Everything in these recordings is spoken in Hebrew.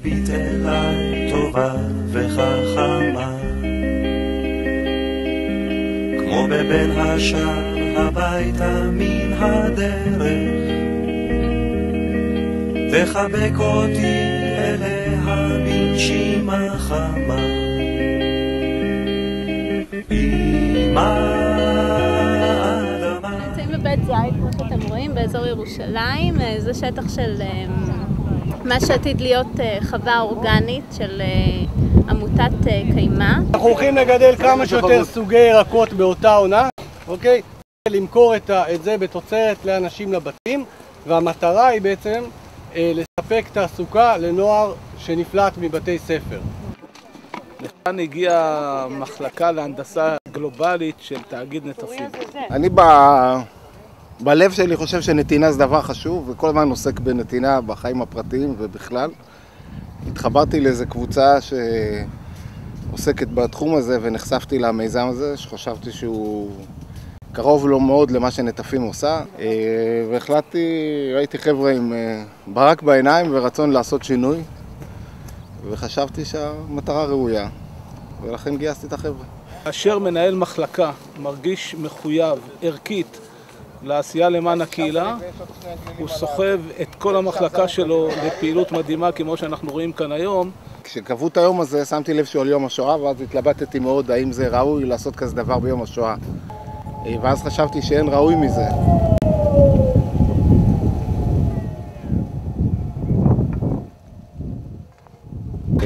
תביט אליי טובה וחכמה, כמו בבין השאר הביתה מן הדרך, תחבק אותי אליה בנשימה חמה. נמצאים בבית זית, כמו שאתם רואים, באזור ירושלים. זה שטח של מה שעתיד להיות חווה אורגנית של עמותת קיימה. אנחנו הולכים לגדל כמה שיותר סוגי ירקות באותה עונה, אוקיי? למכור את זה בתוצרת לאנשים לבתים, והמטרה היא בעצם לספק תעסוקה לנוער שנפלט מבתי ספר. לכאן הגיעה מחלקה להנדסה גלובלית של תאגיד נטפים. אני בלב שלי חושב שנתינה זה דבר חשוב, וכל הזמן עוסק בנתינה בחיים הפרטיים ובכלל. התחברתי לאיזו קבוצה שעוסקת בתחום הזה ונחשפתי למיזם הזה, שחשבתי שהוא קרוב לו מאוד למה שנטפים עושה, והחלטתי, ראיתי חבר'ה עם ברק בעיניים ורצון לעשות שינוי, וחשבתי שהמטרה ראויה, ולכן גייסתי את החבר'ה. כאשר מנהל מחלקה מרגיש מחויב ערכית לעשייה למען הקהילה, הוא סוחב את כל המחלקה שלו לפעילות מדהימה כמו שאנחנו רואים כאן היום. כשקבעו את היום הזה שמתי לב שהוא על יום השואה, ואז התלבטתי מאוד האם זה ראוי לעשות כזה דבר ביום השואה. ואז חשבתי שאין ראוי מזה.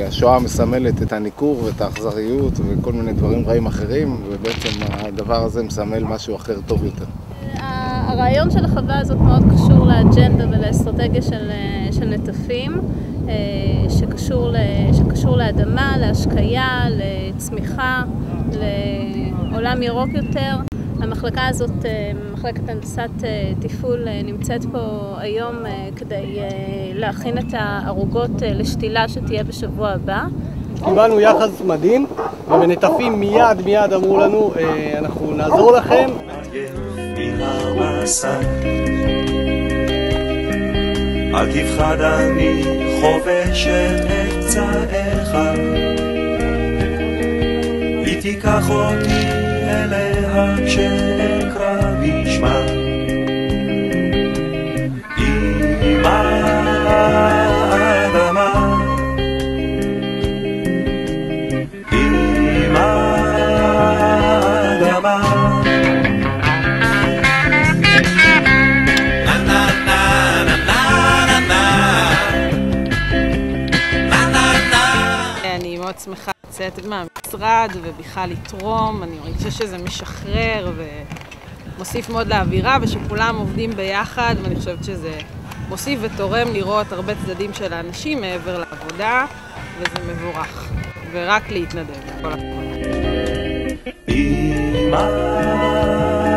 השואה מסמלת את הניכור ואת האכזריות וכל מיני דברים רעים אחרים, ובעצם הדבר הזה מסמל משהו אחר טוב יותר. הרעיון של החווה הזאת מאוד קשור לאג'נדה ולאסטרטגיה של נטפים, שקשור לאדמה, להשקיה, לצמיחה, לעולם ירוק יותר. המחלקה הזאת, מחלקת הנדסת תפעול, נמצאת פה היום כדי להכין את הערוגות לשתילה שתהיה בשבוע הבא. קיבלנו יחס מדהים, ובנטפים מיד אמרו לנו, אנחנו נעזור לכם. אל תפחד, אני חובשת את צעדיך, היא תיקח אותי אליה כשאין קרב ישמע. עם האדמה, עם האדמה. אני מאוד שמחה לצאת מהמשרד ובכלל לתרום. אני חושבת שזה משחרר ומוסיף מאוד לאווירה, ושכולם עובדים ביחד, ואני חושבת שזה מוסיף ותורם לראות הרבה צדדים של האנשים מעבר לעבודה, וזה מבורך, ורק להתנדב. כל הכבוד. עם האדמה